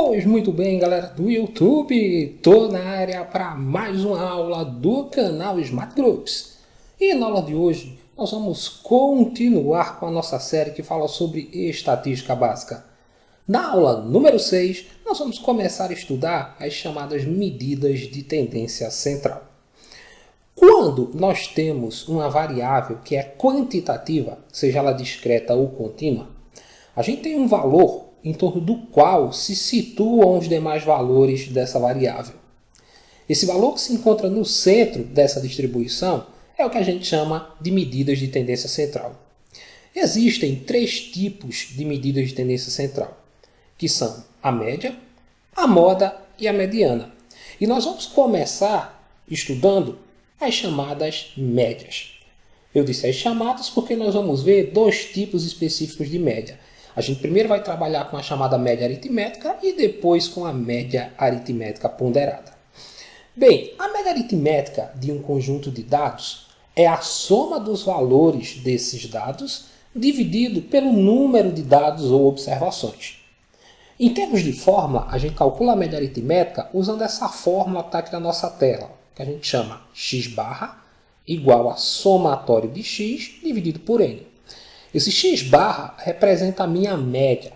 Pois muito bem, galera do YouTube, tô na área para mais uma aula do canal Smart Groups. E na aula de hoje nós vamos continuar com a nossa série que fala sobre estatística básica. Na aula número 6, nós vamos começar a estudar as chamadas medidas de tendência central. Quando nós temos uma variável que é quantitativa, seja ela discreta ou contínua, a gente tem um valor em torno do qual se situam os demais valores dessa variável. Esse valor que se encontra no centro dessa distribuição é o que a gente chama de medidas de tendência central. Existem três tipos de medidas de tendência central, que são a média, a moda e a mediana. E nós vamos começar estudando as chamadas médias. Eu disse as chamadas porque nós vamos ver dois tipos específicos de média. A gente primeiro vai trabalhar com a chamada média aritmética e depois com a média aritmética ponderada. Bem, a média aritmética de um conjunto de dados é a soma dos valores desses dados dividido pelo número de dados ou observações. Em termos de fórmula, a gente calcula a média aritmética usando essa fórmula que está aqui na nossa tela, que a gente chama x barra igual a somatório de x dividido por n. Esse x barra representa a minha média.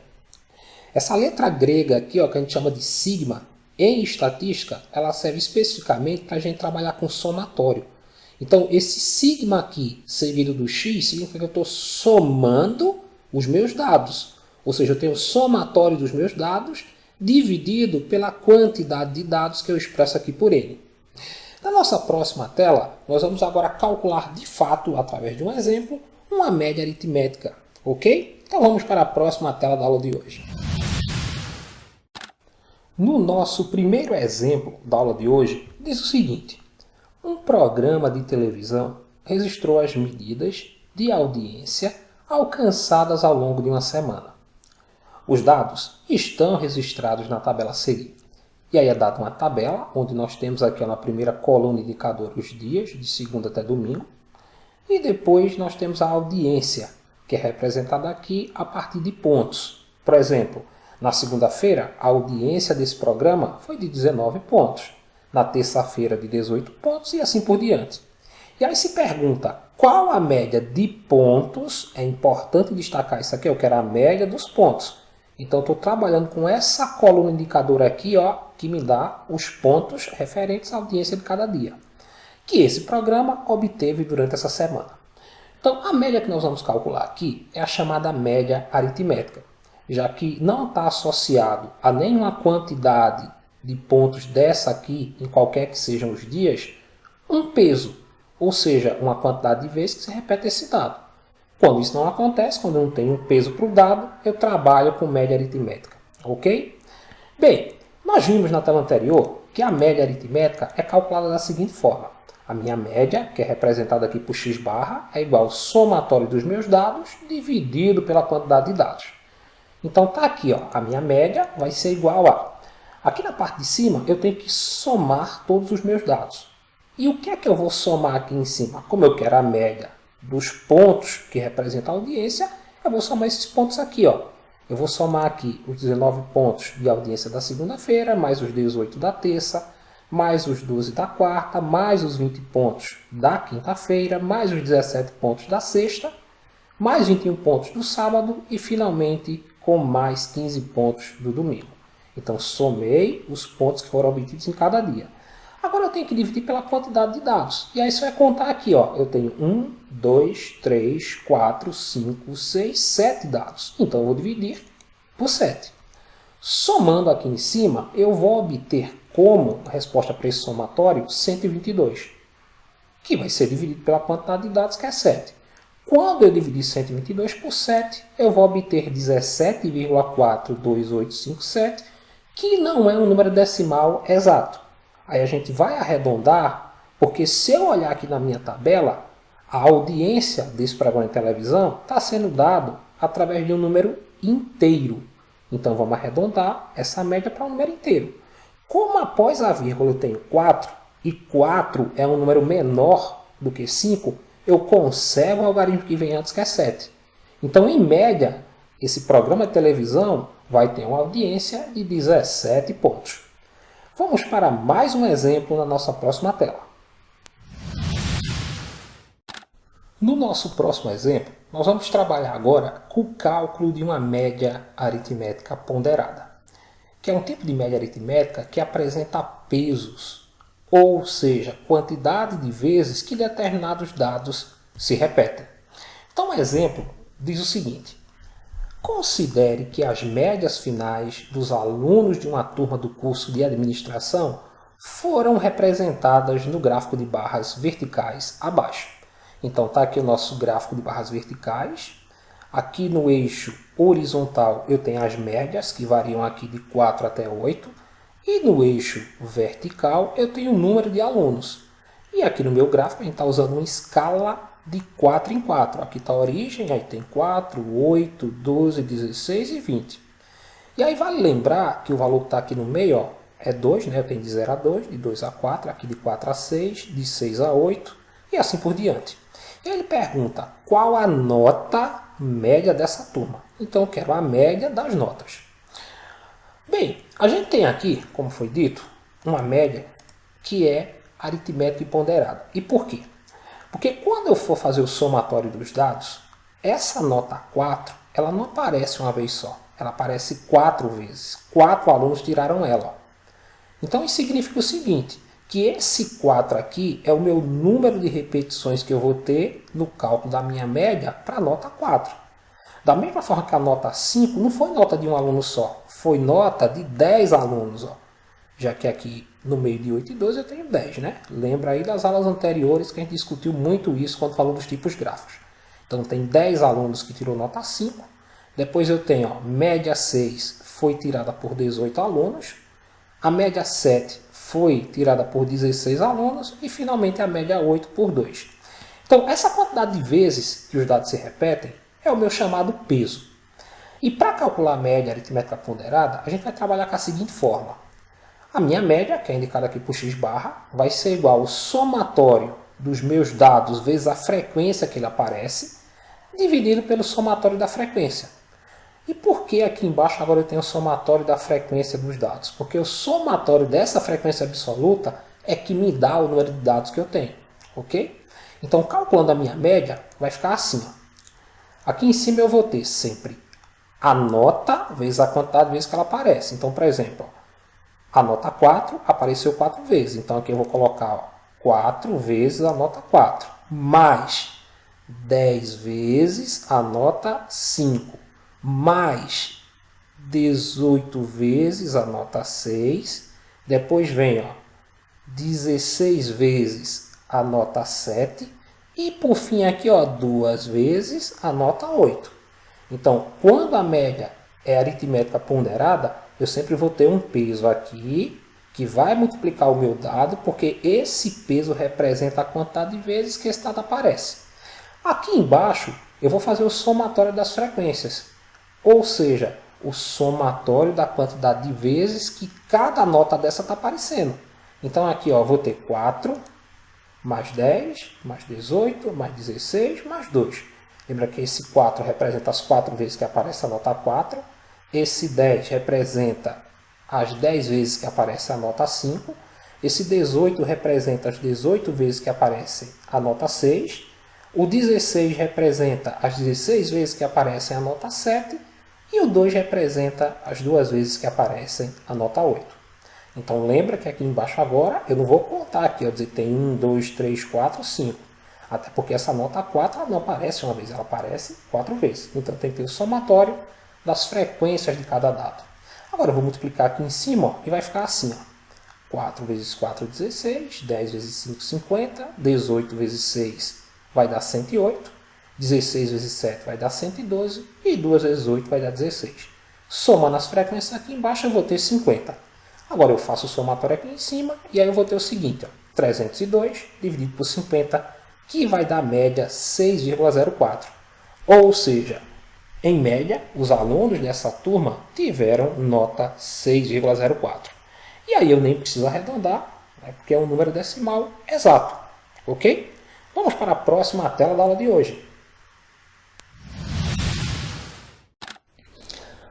Essa letra grega aqui, ó, que a gente chama de sigma, em estatística, ela serve especificamente para a gente trabalhar com somatório. Então, esse sigma aqui, seguido do x, significa que eu estou somando os meus dados. Ou seja, eu tenho o somatório dos meus dados dividido pela quantidade de dados que eu expresso aqui por n. Na nossa próxima tela, nós vamos agora calcular de fato, através de um exemplo, uma média aritmética, ok? Então vamos para a próxima tela da aula de hoje. No nosso primeiro exemplo da aula de hoje, diz o seguinte: um programa de televisão registrou as medidas de audiência alcançadas ao longo de uma semana. Os dados estão registrados na tabela a seguir. E aí é dada uma tabela, onde nós temos aqui na primeira coluna indicador os dias, de segunda até domingo. E depois nós temos a audiência, que é representada aqui a partir de pontos. Por exemplo, na segunda-feira, a audiência desse programa foi de 19 pontos. Na terça-feira, de 18 pontos e assim por diante. E aí se pergunta, qual a média de pontos? É importante destacar isso aqui, eu quero a média dos pontos. Então, estou trabalhando com essa coluna indicadora aqui, ó, que me dá os pontos referentes à audiência de cada dia, que esse programa obteve durante essa semana. Então, a média que nós vamos calcular aqui é a chamada média aritmética, já que não está associado a nenhuma quantidade de pontos dessa aqui, em qualquer que sejam os dias, um peso, ou seja, uma quantidade de vezes que se repete esse dado. Quando isso não acontece, quando eu não tenho um peso para o dado, eu trabalho com média aritmética, ok? Bem, nós vimos na tela anterior que a média aritmética é calculada da seguinte forma. A minha média, que é representada aqui por x barra, é igual ao somatório dos meus dados dividido pela quantidade de dados. Então está aqui, ó, a minha média vai ser igual a... Aqui na parte de cima eu tenho que somar todos os meus dados. E o que é que eu vou somar aqui em cima? Como eu quero a média dos pontos que representam a audiência, eu vou somar esses pontos aqui, ó. Eu vou somar aqui os 19 pontos de audiência da segunda-feira, mais os 18 da terça, mais os 12 da quarta, mais os 20 pontos da quinta-feira, mais os 17 pontos da sexta, mais 21 pontos do sábado e, finalmente, com mais 15 pontos do domingo. Então, somei os pontos que foram obtidos em cada dia. Agora eu tenho que dividir pela quantidade de dados. E aí você vai contar aqui, ó. Eu tenho 1, 2, 3, 4, 5, 6, 7 dados. Então eu vou dividir por 7. Somando aqui em cima, eu vou obter como resposta para esse somatório 122, que vai ser dividido pela quantidade de dados, que é 7. Quando eu dividir 122 por 7, eu vou obter 17,42857, que não é um número decimal exato. Aí a gente vai arredondar, porque se eu olhar aqui na minha tabela, a audiência desse programa de televisão está sendo dado através de um número inteiro. Então vamos arredondar essa média para um número inteiro. Como após a vírgula eu tenho 4, e 4 é um número menor do que 5, eu conservo o algarismo que vem antes, que é 7. Então, em média, esse programa de televisão vai ter uma audiência de 17 pontos. Vamos para mais um exemplo na nossa próxima tela. No nosso próximo exemplo, nós vamos trabalhar agora com o cálculo de uma média aritmética ponderada, que é um tipo de média aritmética que apresenta pesos, ou seja, quantidade de vezes que determinados dados se repetem. Então, um exemplo diz o seguinte: considere que as médias finais dos alunos de uma turma do curso de administração foram representadas no gráfico de barras verticais abaixo. Então está aqui o nosso gráfico de barras verticais. Aqui no eixo horizontal eu tenho as médias, que variam aqui de 4 até 8. E no eixo vertical eu tenho o número de alunos. E aqui no meu gráfico a gente está usando uma escala de 4 em 4. Aqui está a origem, aí tem 4, 8, 12, 16 e 20. E aí vale lembrar que o valor que está aqui no meio é 2, né? Eu tenho de 0 a 2, de 2 a 4, aqui de 4 a 6, de 6 a 8 e assim por diante. E ele pergunta qual a nota média dessa turma. Então eu quero a média das notas. Bem, a gente tem aqui, como foi dito, uma média que é aritmética ponderada. E por quê? Porque quando eu for fazer o somatório dos dados, essa nota 4 ela não aparece uma vez só. Ela aparece 4 vezes. 4 alunos tiraram ela. Então isso significa o seguinte, que esse 4 aqui é o meu número de repetições que eu vou ter no cálculo da minha média para a nota 4. Da mesma forma que a nota 5 não foi nota de um aluno só, foi nota de 10 alunos. Já que aqui no meio de 8 e 12 eu tenho 10, né? Lembra aí das aulas anteriores que a gente discutiu muito isso quando falou dos tipos gráficos. Então tem 10 alunos que tirou nota 5. Depois eu tenho média 6 foi tirada por 18 alunos. A média 7 foi tirada por 16 alunos. E finalmente a média 8 por 2. Então essa quantidade de vezes que os dados se repetem é o meu chamado peso. E para calcular a média aritmética ponderada, a gente vai trabalhar com a seguinte forma. A minha média, que é indicada aqui por x barra, vai ser igual ao somatório dos meus dados vezes a frequência que ele aparece, dividido pelo somatório da frequência. E por que aqui embaixo agora eu tenho o somatório da frequência dos dados? Porque o somatório dessa frequência absoluta é que me dá o número de dados que eu tenho. Ok? Então, calculando a minha média, vai ficar assim. Aqui em cima eu vou ter sempre a nota vezes a quantidade de vezes que ela aparece. Então, por exemplo, a nota 4 apareceu 4 vezes. Então aqui eu vou colocar 4 vezes a nota 4. Mais 10 vezes a nota 5. Mais 18 vezes a nota 6. Depois vem 16 vezes a nota 7. E por fim aqui 2 vezes a nota 8. Então quando a média é aritmética ponderada, eu sempre vou ter um peso aqui que vai multiplicar o meu dado, porque esse peso representa a quantidade de vezes que esse dado aparece. Aqui embaixo eu vou fazer o somatório das frequências, ou seja, o somatório da quantidade de vezes que cada nota dessa está aparecendo. Então aqui eu vou ter 4, mais 10, mais 18, mais 16, mais 2. Lembra que esse 4 representa as 4 vezes que aparece a nota 4. Esse 10 representa as 10 vezes que aparece a nota 5. Esse 18 representa as 18 vezes que aparece a nota 6. O 16 representa as 16 vezes que aparecem a nota 7. E o 2 representa as 2 vezes que aparecem a nota 8. Então lembra que aqui embaixo agora eu não vou contar aqui, eu dizer tem 1, 2, 3, 4, 5. Até porque essa nota 4 ela não aparece uma vez, ela aparece 4 vezes. Então tem que ter o somatório das frequências de cada dado. Agora eu vou multiplicar aqui em cima e vai ficar assim. 4 vezes 4, 16. 10 vezes 5, 50. 18 vezes 6 vai dar 108. 16 vezes 7 vai dar 112. E 2 vezes 8 vai dar 16. Somando as frequências aqui embaixo eu vou ter 50. Agora eu faço o somatório aqui em cima e aí eu vou ter o seguinte. 302 dividido por 50, que vai dar média 6,04. Ou seja, em média, os alunos dessa turma tiveram nota 6,04. E aí eu nem preciso arredondar, né, porque é um número decimal exato. Ok? Vamos para a próxima tela da aula de hoje.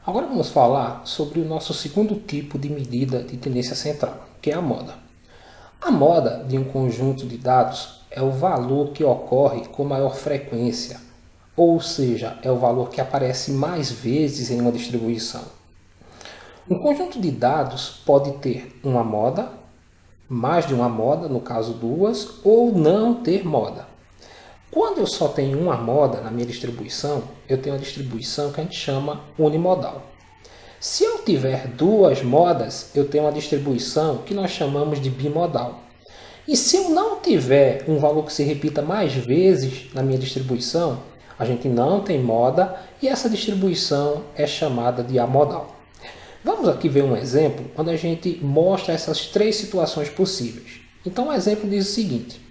Agora vamos falar sobre o nosso segundo tipo de medida de tendência central, que é a moda. A moda de um conjunto de dados é o valor que ocorre com maior frequência, ou seja, é o valor que aparece mais vezes em uma distribuição. Um conjunto de dados pode ter uma moda, mais de uma moda, no caso duas, ou não ter moda. Quando eu só tenho uma moda na minha distribuição, eu tenho uma distribuição que a gente chama unimodal. Se eu tiver duas modas, eu tenho uma distribuição que nós chamamos de bimodal. E se eu não tiver um valor que se repita mais vezes na minha distribuição, a gente não tem moda e essa distribuição é chamada de amodal. Vamos aqui ver um exemplo onde a gente mostra essas três situações possíveis. Então o exemplo diz o seguinte: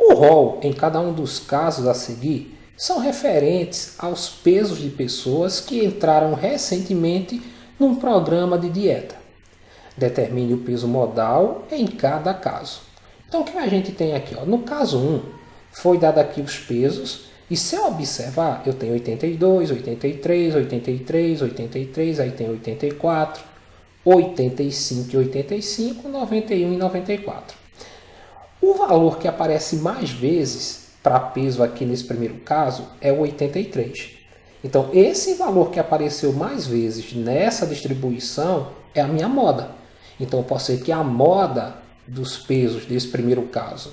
o rol em cada um dos casos a seguir são referentes aos pesos de pessoas que entraram recentemente num programa de dieta. Determine o peso modal em cada caso. Então o que a gente tem aqui? No caso 1, foi dado aqui os pesos, e se eu observar, eu tenho 82, 83, 83, 83, aí tem 84, 85 e 85, 91 e 94. O valor que aparece mais vezes para peso aqui nesse primeiro caso é o 83. Então, esse valor que apareceu mais vezes nessa distribuição é a minha moda. Então, pode ser que a moda dos pesos desse primeiro caso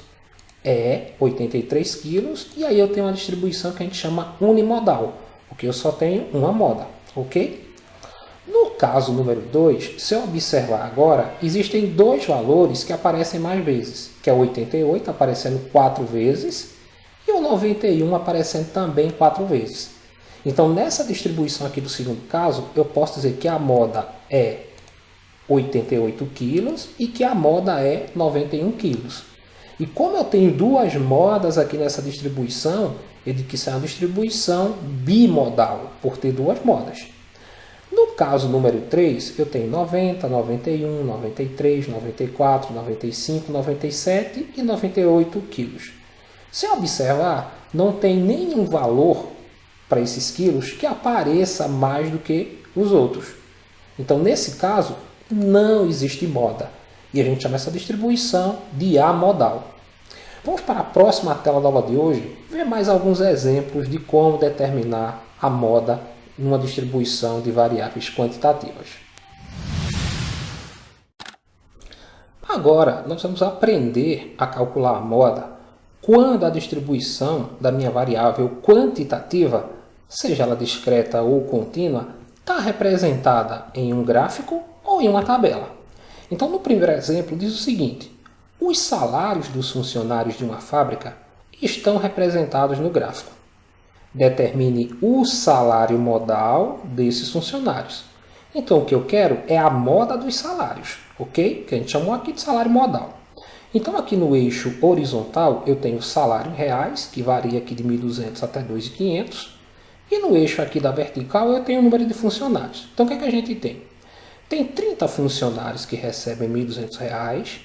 é 83 quilos, e aí eu tenho uma distribuição que a gente chama unimodal, porque eu só tenho uma moda, ok? No caso número 2, se eu observar agora, existem dois valores que aparecem mais vezes, que é o 88 aparecendo 4 vezes e o 91 aparecendo também 4 vezes. Então, nessa distribuição aqui do segundo caso, eu posso dizer que a moda é 88 quilos e que a moda é 91 quilos. E como eu tenho duas modas aqui nessa distribuição, eu digo que isso é uma distribuição bimodal, por ter duas modas. No caso número 3, eu tenho 90, 91, 93, 94, 95, 97 e 98 quilos. Se observar, não tem nenhum valor para esses quilos que apareça mais do que os outros. Então, nesse caso, não existe moda. E a gente chama essa distribuição de amodal. Vamos para a próxima tela da aula de hoje ver mais alguns exemplos de como determinar a moda numa distribuição de variáveis quantitativas. Agora, nós vamos aprender a calcular a moda quando a distribuição da minha variável quantitativa, seja ela discreta ou contínua, está representada em um gráfico ou em uma tabela. Então, no primeiro exemplo, diz o seguinte: os salários dos funcionários de uma fábrica estão representados no gráfico. Determine o salário modal desses funcionários. Então, o que eu quero é a moda dos salários, ok? Que a gente chamou aqui de salário modal. Então, aqui no eixo horizontal, eu tenho o salário em reais, que varia aqui de 1.200 até 2.500. E no eixo aqui da vertical, eu tenho o número de funcionários. Então, o que é que a gente tem? Tem 30 funcionários que recebem R$ 1.200,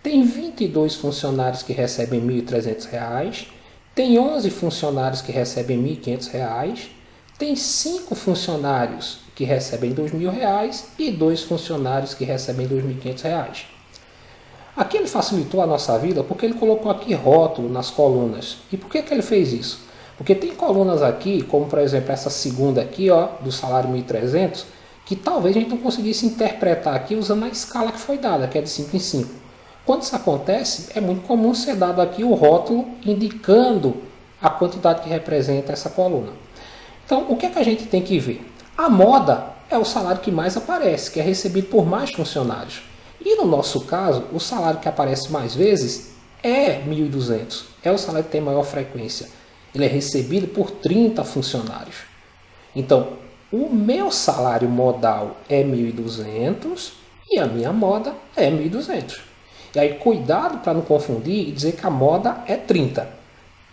tem 22 funcionários que recebem R$ 1.300, tem 11 funcionários que recebem R$ 1.500, tem 5 funcionários que recebem R$ 2.000 e 2 funcionários que recebem R$ 2.500. Aqui ele facilitou a nossa vida porque ele colocou aqui rótulo nas colunas. E por que ele fez isso? Porque tem colunas aqui, como por exemplo essa segunda aqui, do salário 1.300, que talvez a gente não conseguisse interpretar aqui usando a escala que foi dada, que é de 5 em 5. Quando isso acontece, é muito comum ser dado aqui o rótulo indicando a quantidade que representa essa coluna. Então, o que é que a gente tem que ver? A moda é o salário que mais aparece, que é recebido por mais funcionários. E no nosso caso, o salário que aparece mais vezes é 1.200. É o salário que tem maior frequência. Ele é recebido por 30 funcionários. Então, o meu salário modal é 1.200 e a minha moda é 1.200. E aí, cuidado para não confundir e dizer que a moda é 30.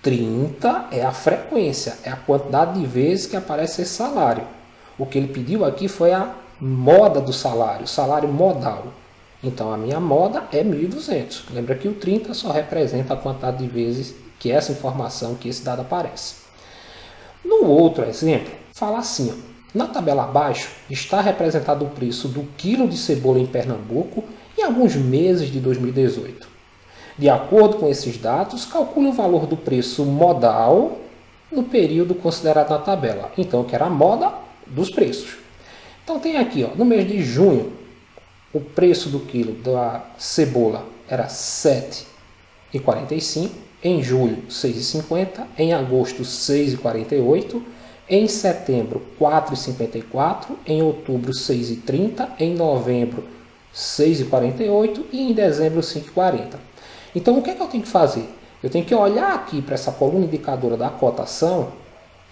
30 é a frequência, é a quantidade de vezes que aparece esse salário. O que ele pediu aqui foi a moda do salário, o salário modal. Então, a minha moda é 1.200. Lembra que o 30 só representa a quantidade de vezes que essa informação, que esse dado aparece. No outro exemplo, fala assim: Na tabela abaixo está representado o preço do quilo de cebola em Pernambuco em alguns meses de 2018. De acordo com esses dados, calcule o valor do preço modal no período considerado na tabela. Então, eu quero a moda dos preços. Então, tem aqui, no mês de junho, o preço do quilo da cebola era R$ 7,45, em julho R$ 6,50, em agosto R$ 6,48, em setembro R$ 4,54, em outubro R$ 6,30, em novembro R$ 6,48 e em dezembro R$ 5,40. Então, o que é que eu tenho que fazer? Eu tenho que olhar aqui para essa coluna indicadora da cotação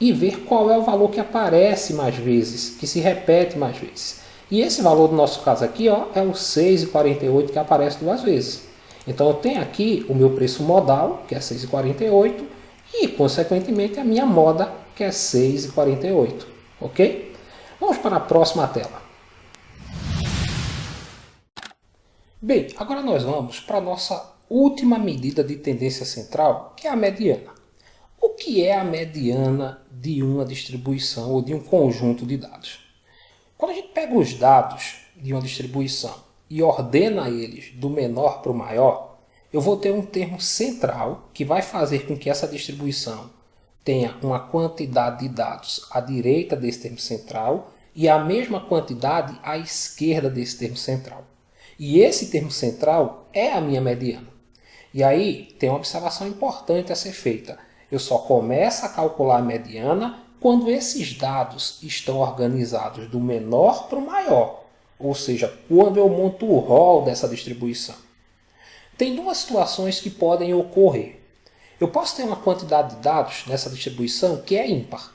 e ver qual é o valor que aparece mais vezes, que se repete mais vezes. E esse valor do nosso caso aqui é o 6,48 que aparece duas vezes. Então eu tenho aqui o meu preço modal, que é 6,48, e consequentemente a minha moda, que é 6,48. Ok? Vamos para a próxima tela. Bem, agora nós vamos para a nossa última medida de tendência central, que é a mediana. O que é a mediana de uma distribuição ou de um conjunto de dados? Quando a gente pega os dados de uma distribuição e ordena eles do menor para o maior, eu vou ter um termo central que vai fazer com que essa distribuição tenha uma quantidade de dados à direita desse termo central e a mesma quantidade à esquerda desse termo central. E esse termo central é a minha mediana. E aí tem uma observação importante a ser feita. Eu só começo a calcular a mediana quando esses dados estão organizados do menor para o maior, ou seja, quando eu monto o rol dessa distribuição. Tem duas situações que podem ocorrer. Eu posso ter uma quantidade de dados nessa distribuição que é ímpar.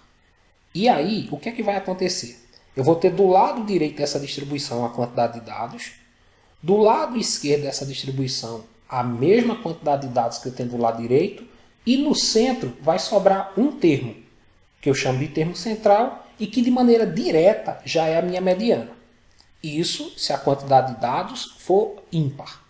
E aí, o que é que vai acontecer? Eu vou ter do lado direito dessa distribuição a quantidade de dados, do lado esquerdo dessa distribuição a mesma quantidade de dados que eu tenho do lado direito, e no centro vai sobrar um termo, que eu chamo de termo central, e que de maneira direta já é a minha mediana. Isso se a quantidade de dados for ímpar.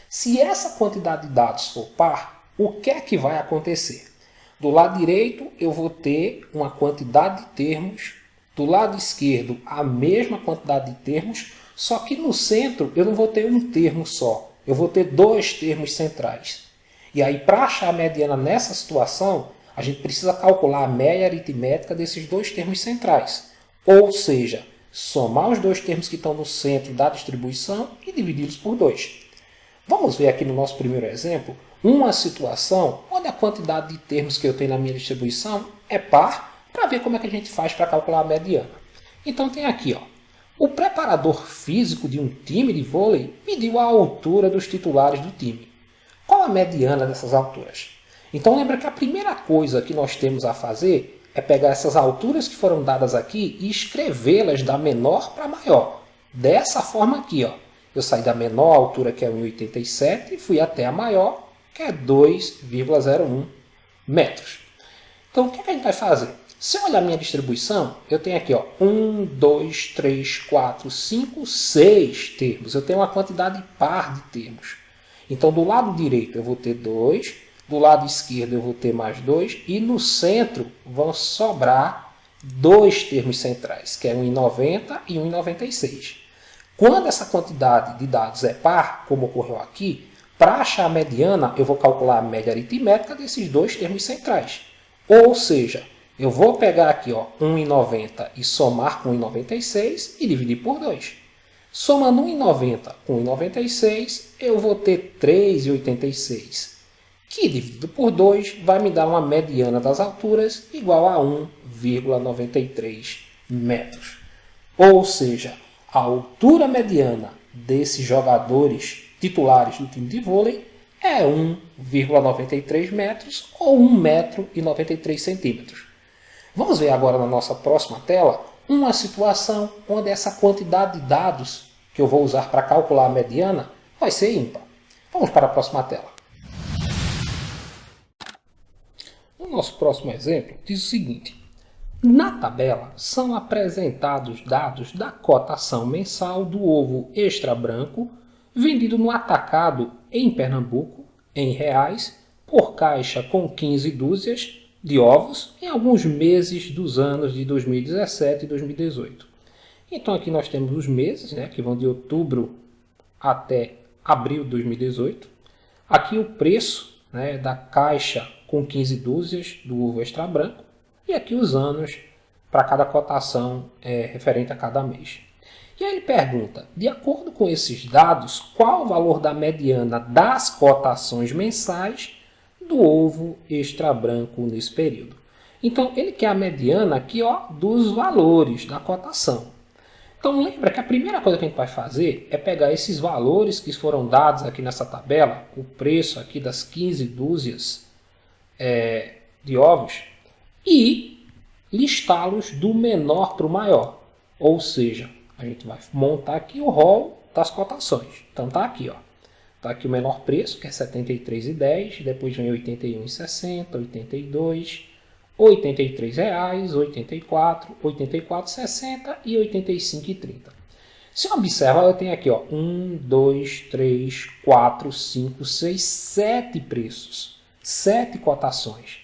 Se essa quantidade de dados for par, o que é que vai acontecer? Do lado direito eu vou ter uma quantidade de termos, do lado esquerdo a mesma quantidade de termos, só que no centro eu não vou ter um termo só, eu vou ter dois termos centrais. E aí, para achar a mediana nessa situação, a gente precisa calcular a média aritmética desses dois termos centrais. Ou seja, somar os dois termos que estão no centro da distribuição e dividi-los por 2. Vamos ver aqui no nosso primeiro exemplo uma situação onde a quantidade de termos que eu tenho na minha distribuição é par, para ver como é que a gente faz para calcular a mediana. Então tem aqui, o preparador físico de um time de vôlei mediu a altura dos titulares do time. Qual a mediana dessas alturas? Então lembra que a primeira coisa que nós temos a fazer é pegar essas alturas que foram dadas aqui e escrevê-las da menor para a maior. Dessa forma aqui, eu saí da menor altura, que é 1,87, e fui até a maior, que é 2,01 metros. Então o que a gente vai fazer? Se eu olhar a minha distribuição, eu tenho aqui 1, 2, 3, 4, 5, 6 termos. Eu tenho uma quantidade par de termos. Então do lado direito eu vou ter 2, do lado esquerdo eu vou ter mais 2, e no centro vão sobrar dois termos centrais, que é 1,90 e 1,96. Quando essa quantidade de dados é par, como ocorreu aqui, para achar a mediana, eu vou calcular a média aritmética desses dois termos centrais. Ou seja, eu vou pegar aqui 1,90 e somar com 1,96 e dividir por 2. Somando 1,90 com 1,96, eu vou ter 3,86, que dividido por 2 vai me dar uma mediana das alturas igual a 1,93 metros. Ou seja, a altura mediana desses jogadores titulares do time de vôlei é 1,93 metros ou 1,93 metros. Vamos ver agora na nossa próxima tela uma situação onde essa quantidade de dados que eu vou usar para calcular a mediana vai ser ímpar. Vamos para a próxima tela. O nosso próximo exemplo diz o seguinte: na tabela são apresentados dados da cotação mensal do ovo extra branco vendido no atacado em Pernambuco, em reais, por caixa com 15 dúzias, de ovos em alguns meses dos anos de 2017 e 2018. Então aqui nós temos os meses, né, que vão de outubro até abril de 2018. Aqui o preço, né, da caixa com 15 dúzias do ovo extra branco. E aqui os anos para cada cotação referente a cada mês. E aí ele pergunta, de acordo com esses dados, qual o valor da mediana das cotações mensais do ovo extra branco nesse período? Então ele quer a mediana aqui, ó, dos valores da cotação. Então lembra que a primeira coisa que a gente vai fazer é pegar esses valores que foram dados aqui nessa tabela, o preço aqui das 15 dúzias de ovos, e listá-los do menor para o maior. Ou seja, a gente vai montar aqui o rol das cotações. Então tá aqui, ó. Tá aqui o menor preço, que é R$ 73,10, depois vem R$ 81,60, R$ 82, R$ 83, R$ 84, R$ 84,60 e R$ 85,30. Se eu observar, eu tenho aqui, ó, 1, 2, 3, 4, 5, 6, 7 preços, 7 cotações.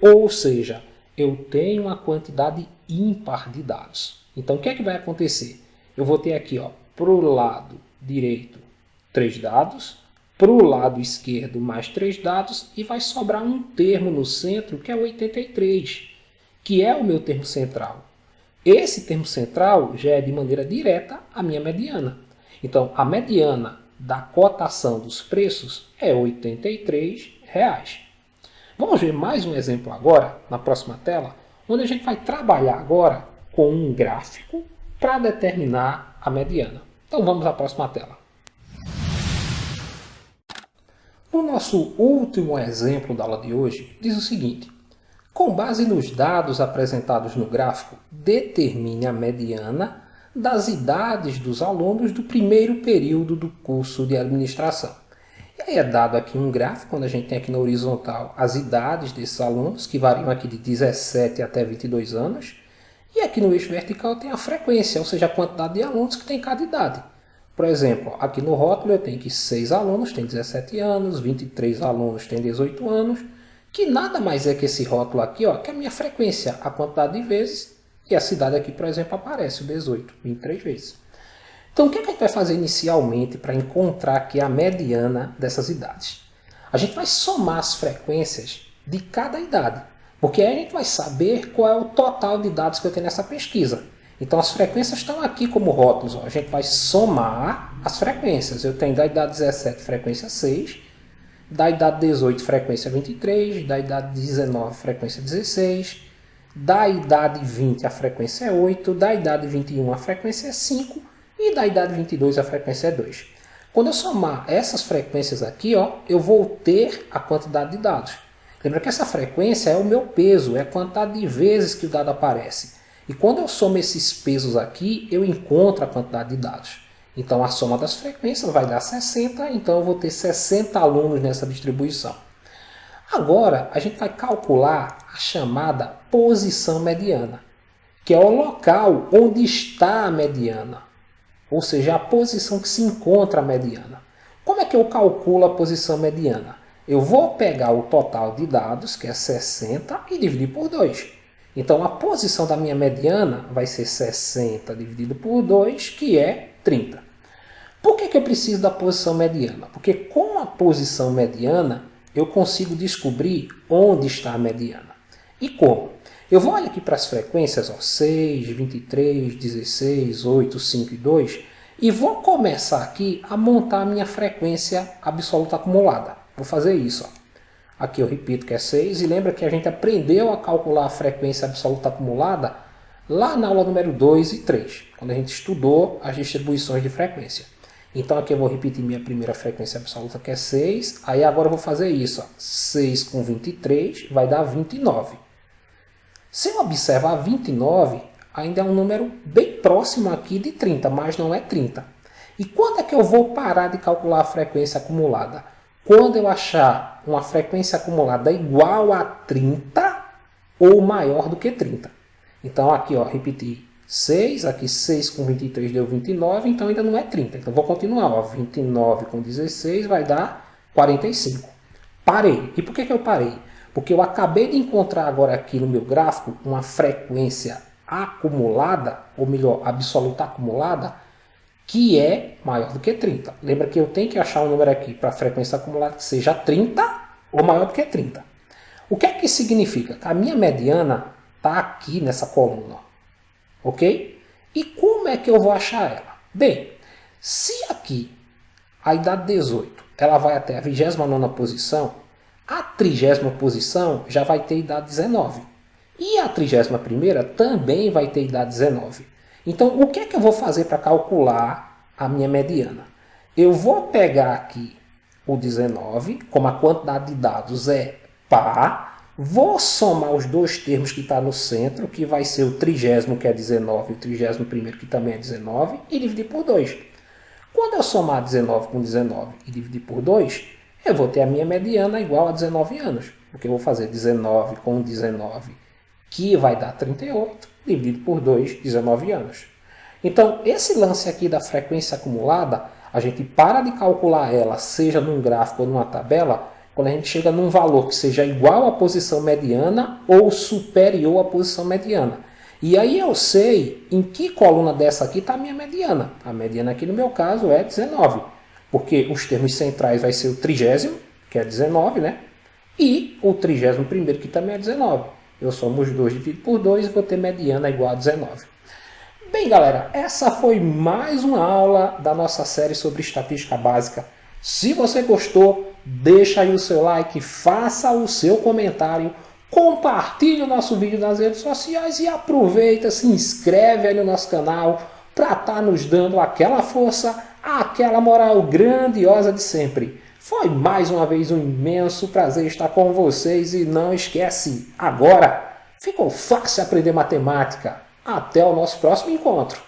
Ou seja, eu tenho uma quantidade ímpar de dados. Então, o que é que vai acontecer? Eu vou ter aqui, ó, para o lado direito, 3 dados, para o lado esquerdo, mais 3 dados, e vai sobrar um termo no centro, que é o 83, que é o meu termo central. Esse termo central já é de maneira direta a minha mediana. Então, a mediana da cotação dos preços é R$ 83. Vamos ver mais um exemplo agora, na próxima tela, onde a gente vai trabalhar agora com um gráfico para determinar a mediana. Então vamos à próxima tela. O nosso último exemplo da aula de hoje diz o seguinte: com base nos dados apresentados no gráfico, determine a mediana das idades dos alunos do primeiro período do curso de administração. E aí é dado aqui um gráfico, onde a gente tem aqui na horizontal as idades desses alunos, que variam aqui de 17 até 22 anos. E aqui no eixo vertical tem a frequência, ou seja, a quantidade de alunos que tem cada idade. Por exemplo, aqui no rótulo eu tenho que 6 alunos têm 17 anos, 23 alunos têm 18 anos, que nada mais é que esse rótulo aqui, ó, que é a minha frequência, a quantidade de vezes, e a cidade aqui, por exemplo, aparece o 18, 23 vezes. Então, o que a gente vai fazer inicialmente para encontrar aqui a mediana dessas idades? A gente vai somar as frequências de cada idade, porque aí a gente vai saber qual é o total de dados que eu tenho nessa pesquisa. Então, as frequências estão aqui como rótulos. Ó. A gente vai somar as frequências. Eu tenho da idade 17, frequência 6, da idade 18, frequência 23, da idade 19, frequência 16, da idade 20, a frequência é 8, da idade 21, a frequência é 5, e da idade 22 a frequência é 2. Quando eu somar essas frequências aqui, ó, eu vou ter a quantidade de dados. Lembra que essa frequência é o meu peso, é a quantidade de vezes que o dado aparece. E quando eu somo esses pesos aqui, eu encontro a quantidade de dados. Então a soma das frequências vai dar 60, então eu vou ter 60 alunos nessa distribuição. Agora a gente vai calcular a chamada posição mediana, que é o local onde está a mediana. Ou seja, a posição que se encontra a mediana. Como é que eu calculo a posição mediana? Eu vou pegar o total de dados, que é 60, e dividir por 2. Então, a posição da minha mediana vai ser 60 dividido por 2, que é 30. Por que eu preciso da posição mediana? Porque com a posição mediana, eu consigo descobrir onde está a mediana. E como? Eu vou olhar aqui para as frequências, ó, 6, 23, 16, 8, 5 e 2, e vou começar aqui a montar a minha frequência absoluta acumulada. Vou fazer isso. Ó. Aqui eu repito que é 6, e lembra que a gente aprendeu a calcular a frequência absoluta acumulada lá na aula número 2 e 3, quando a gente estudou as distribuições de frequência. Então aqui eu vou repetir minha primeira frequência absoluta, que é 6, aí agora eu vou fazer isso. Ó. 6 com 23 vai dar 29. Se eu observar 29, ainda é um número bem próximo aqui de 30, mas não é 30. E quando é que eu vou parar de calcular a frequência acumulada? Quando eu achar uma frequência acumulada igual a 30 ou maior do que 30. Então aqui, ó, repetir 6, aqui 6 com 23 deu 29, então ainda não é 30. Então vou continuar, ó, 29 com 16 vai dar 45. Parei. E por que eu parei? Porque eu acabei de encontrar agora aqui no meu gráfico uma frequência acumulada, ou melhor, absoluta acumulada, que é maior do que 30. Lembra que eu tenho que achar um número aqui para a frequência acumulada que seja 30 ou maior do que 30. O que é que significa? Que a minha mediana está aqui nessa coluna. Ok? E como é que eu vou achar ela? Bem, se aqui a idade 18 ela vai até a 29ª posição, a 30ª posição já vai ter idade 19. E a 31ª também vai ter idade 19. Então, o que é que eu vou fazer para calcular a minha mediana? Eu vou pegar aqui o 19, como a quantidade de dados é par, vou somar os dois termos que está no centro, que vai ser o 30º, que é 19, e o 31º, que também é 19, e dividir por 2. Quando eu somar 19 com 19 e dividir por 2, eu vou ter a minha mediana igual a 19 anos. Porque eu vou fazer 19 com 19, que vai dar 38, dividido por 2, 19 anos. Então, esse lance aqui da frequência acumulada, a gente para de calcular ela, seja num gráfico ou numa tabela, quando a gente chega num valor que seja igual à posição mediana ou superior à posição mediana. E aí eu sei em que coluna dessa aqui está a minha mediana. A mediana aqui no meu caso é 19, porque os termos centrais vai ser o 30º, que é 19, né? E o 31º, que também é 19. Eu somo os dois, divido por 2 e vou ter mediana igual a 19. Bem, galera, essa foi mais uma aula da nossa série sobre estatística básica. Se você gostou, deixa aí o seu like, faça o seu comentário, compartilhe o nosso vídeo nas redes sociais e aproveita, se inscreve aí no nosso canal para estar nos dando aquela força, aquela moral grandiosa de sempre. Foi mais uma vez um imenso prazer estar com vocês e não esquece, agora ficou fácil aprender matemática. Até o nosso próximo encontro.